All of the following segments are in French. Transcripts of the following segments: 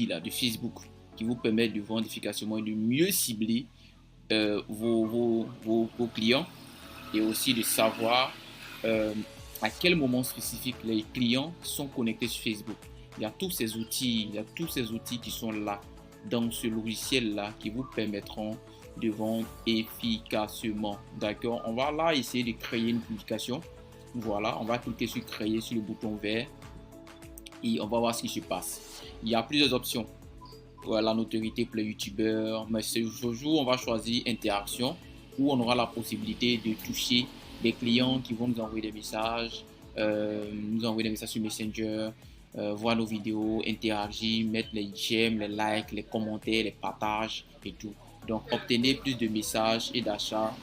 outils là de Facebook qui vous permettent de vendre efficacement et de mieux cibler vos clients et aussi de savoir euh, à quel moment spécifique les clients sont connectés sur Facebook. Il y a tous ces outils qui sont là dans ce logiciel-là qui vous permettront de vendre efficacement. D'accord? On va là essayer de créer une publication. Voilà, on va cliquer sur créer sur le bouton vert et on va voir ce qui se passe. Il y a plusieurs options. La notoriété pour les youtubeurs, mais ce jour on va choisir interaction où on aura la possibilité de toucher des clients qui vont nous envoyer des messages, sur Messenger, voir nos vidéos, interagir, mettre les j'aime, les likes, les commentaires, les partages et tout. Donc obtenez plus de messages et d'achats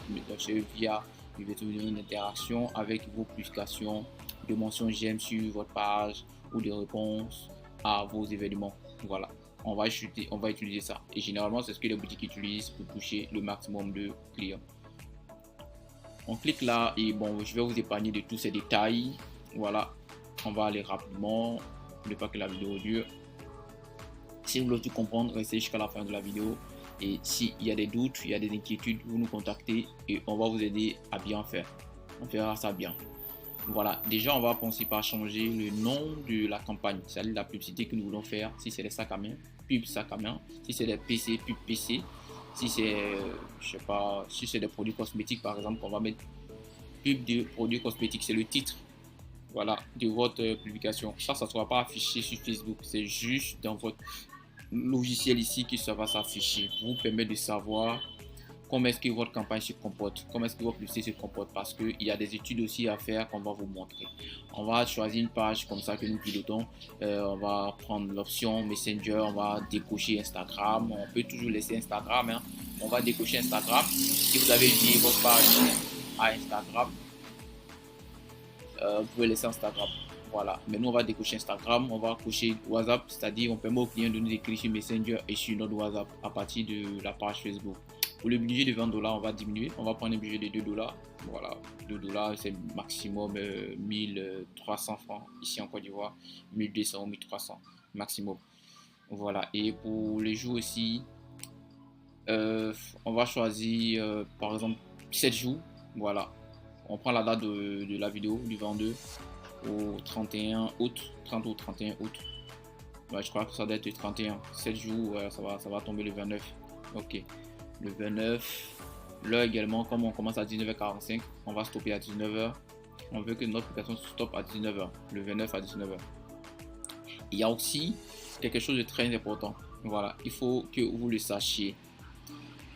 via une interaction avec vos publications de mentions j'aime sur votre page ou de réponses à vos événements. Voilà. On va utiliser ça. Et généralement, c'est ce que les boutiques utilisent pour toucher le maximum de clients. On clique là et bon, je vais vous épargner de tous ces détails. Voilà, on va aller rapidement, ne pas que la vidéo dure. Si vous voulez tout comprendre, restez jusqu'à la fin de la vidéo. Et s'il y a des doutes, il y a des inquiétudes, vous nous contactez et on va vous aider à bien faire. On fera ça bien. Voilà, déjà on va penser par changer le nom de la campagne, c'est-à-dire la publicité que nous voulons faire. Si c'est des sacs à main, pub sac à main. Si c'est des PC, pub PC. Si c'est, je sais pas, si c'est des produits cosmétiques par exemple, on va mettre pub de produits cosmétiques, c'est le titre, voilà, de votre publication. Ça ne sera pas affiché sur Facebook, c'est juste dans votre logiciel ici que ça va s'afficher pour vous permettre de savoir comment est-ce que votre campagne se comporte, comment est-ce que votre publicité se comporte, parce qu'il y a des études aussi à faire qu'on va vous montrer. On va choisir une page comme ça que nous pilotons, on va prendre l'option Messenger, on va décocher Instagram, on peut toujours laisser Instagram, hein. On va décocher Instagram. Si vous avez lié votre page à Instagram, vous pouvez laisser Instagram. Voilà, mais nous on va décocher Instagram, on va cocher WhatsApp, c'est-à-dire on permet aux clients de nous écrire sur Messenger et sur notre WhatsApp à partir de la page Facebook. Pour le budget de 20 $, on va diminuer, on va prendre un budget de 2 $. Voilà, 2 $, c'est maximum 1300 francs ici en Côte d'Ivoire, 1200 ou 1300 maximum. Voilà, et pour les jours aussi, on va choisir par exemple 7 jours. Voilà, on prend la date de la vidéo du 22 au 31 août, 30 au 31 août. Ouais, je crois que ça doit être le 31. 7 jours, ouais, ça va tomber le 29. Ok. Le 29. L'heure également, comme on commence à 19h45, on va stopper à 19h. On veut que notre application stoppe à 19h. Le 29 à 19h. Il y a aussi quelque chose de très important. Voilà, il faut que vous le sachiez.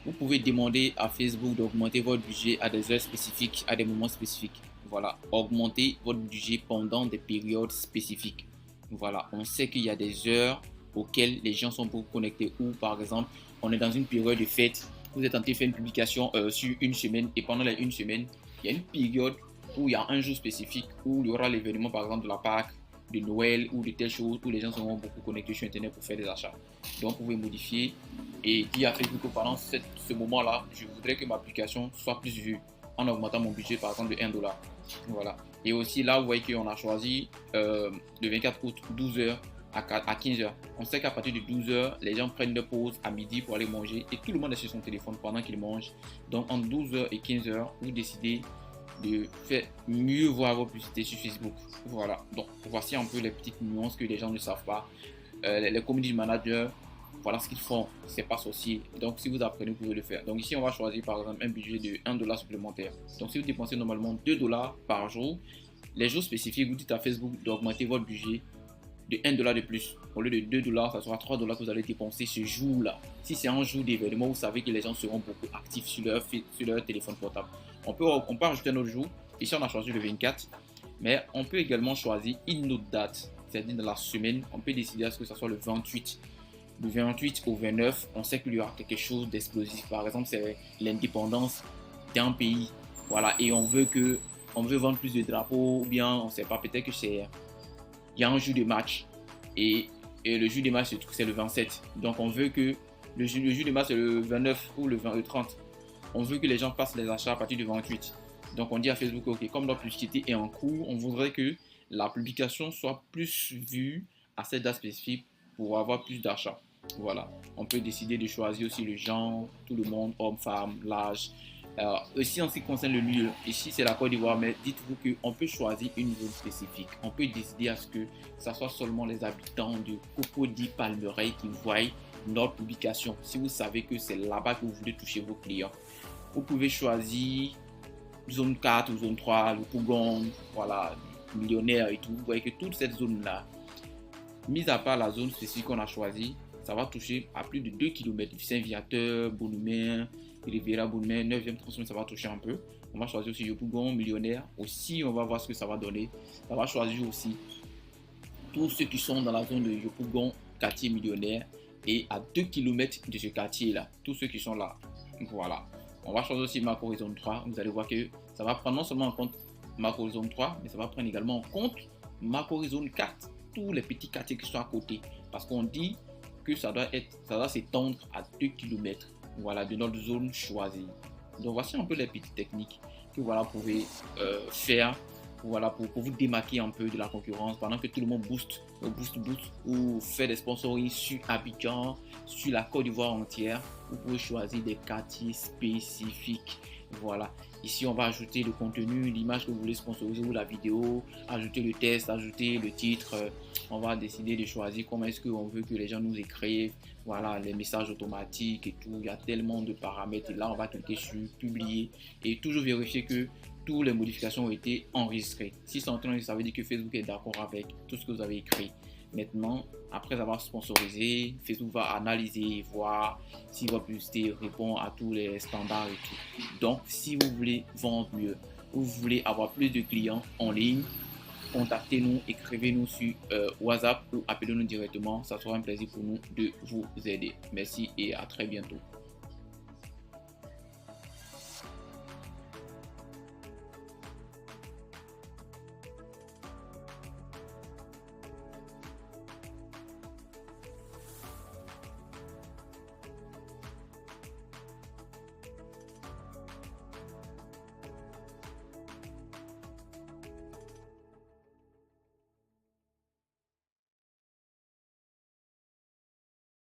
Vous pouvez demander à Facebook d'augmenter votre budget à des heures spécifiques, à des moments spécifiques. Voilà, augmenter votre budget pendant des périodes spécifiques. Voilà, on sait qu'il y a des heures auxquelles les gens sont beaucoup connectés, ou par exemple, on est dans une période de fête, vous êtes en train de faire une publication sur une semaine, et pendant la une semaine, il y a une période où il y a un jour spécifique où il y aura l'événement par exemple de la Pâques, de Noël ou de telles choses où les gens seront beaucoup connectés sur Internet pour faire des achats. Donc, vous pouvez modifier et dire à Facebook que pendant ce moment-là, je voudrais que ma application soit plus vue en augmentant mon budget par exemple de 1 $. Voilà. Et aussi là, vous voyez qu'on a choisi le 24 août 12h à 15h. On sait qu'à partir de 12h, les gens prennent leur pause à midi pour aller manger et tout le monde est sur son téléphone pendant qu'ils mangent. Donc entre 12h et 15h, vous décidez de faire mieux voir vos publicités sur Facebook. Voilà. Donc voici un peu les petites nuances que les gens ne savent pas. Les community managers, voilà ce qu'ils font, c'est pas sorcier. Donc si vous apprenez, vous pouvez le faire. Donc ici on va choisir par exemple un budget de 1 $ supplémentaire. Donc si vous dépensez normalement 2 $ par jour, les jours spécifiques, vous dites à Facebook d'augmenter votre budget de 1 $ de plus. Au lieu de 2 $, ça sera 3 $ que vous allez dépenser ce jour-là. Si c'est un jour d'événement, vous savez que les gens seront beaucoup actifs sur leur téléphone portable. On peut rajouter un autre jour. Ici on a choisi le 24, mais on peut également choisir une autre date, c'est-à-dire dans la semaine. On peut décider à ce que ce soit le 28. Du 28 au 29, on sait qu'il y aura quelque chose d'explosif. Par exemple, c'est l'indépendance d'un pays. Voilà, et on veut vendre plus de drapeaux, ou bien on ne sait pas, peut-être que il y a un jour de match. Et le jour de match, c'est le 27. Donc on veut que le jour de match, c'est le 29 ou le 30. On veut que les gens fassent les achats à partir du 28. Donc on dit à Facebook, ok, comme notre publicité est en cours, on voudrait que la publication soit plus vue à cette date spécifique pour avoir plus d'achats. Voilà. On peut décider de choisir aussi le genre, tout le monde, homme, femme, l'âge. Aussi en ce qui concerne le lieu, ici c'est la Côte d'Ivoire, mais dites-vous qu'on peut choisir une zone spécifique. On peut décider à ce que ça soit seulement les habitants de Cocody Palmeraie qui voient notre publication. Si vous savez que c'est là-bas que vous voulez toucher vos clients, vous pouvez choisir zone 4 ou zone 3, le Pougon, voilà, millionnaire et tout. Vous voyez que toute cette zone-là, mis à part la zone spécifique qu'on a choisie, ça va toucher à plus de 2 km. Saint-Viateur, Boulumain, Riviera, Boulumain, 9e tronçon, ça va toucher un peu. On va choisir aussi Yopougon, millionnaire. Aussi, on va voir ce que ça va donner. Ça va choisir aussi tous ceux qui sont dans la zone de Yopougon, quartier millionnaire, et à 2 km de ce quartier-là. Tous ceux qui sont là. Voilà. On va choisir aussi Macro Zone 3. Vous allez voir que ça va prendre non seulement en compte Macro Zone 3, mais ça va prendre également en compte Macro Zone 4. Tous les petits quartiers qui sont à côté. Parce qu'on dit que ça doit s'étendre à 2 km, voilà, de notre zone choisie. Donc voici un peu les petites techniques que voilà, vous pouvez faire voilà, pour vous démarquer un peu de la concurrence pendant que tout le monde booste ou fait des sponsoring sur Abidjan, sur la Côte d'Ivoire entière. Vous pouvez choisir des quartiers spécifiques. Voilà. Ici, on va ajouter le contenu, l'image que vous voulez sponsoriser ou la vidéo, ajouter le test, ajouter le titre. On va décider de choisir comment est-ce qu'on veut que les gens nous écrivent. Voilà, les messages automatiques et tout. Il y a tellement de paramètres. Et là, on va cliquer sur publier et toujours vérifier que toutes les modifications ont été enregistrées. Si c'est enregistré, ça veut dire que Facebook est d'accord avec tout ce que vous avez écrit. Maintenant, après avoir sponsorisé, Facebook va analyser et voir si votre publicité répond à tous les standards et tout. Donc, si vous voulez vendre mieux, ou vous voulez avoir plus de clients en ligne, contactez-nous, écrivez-nous sur WhatsApp ou appelez-nous directement. Ça sera un plaisir pour nous de vous aider. Merci et à très bientôt.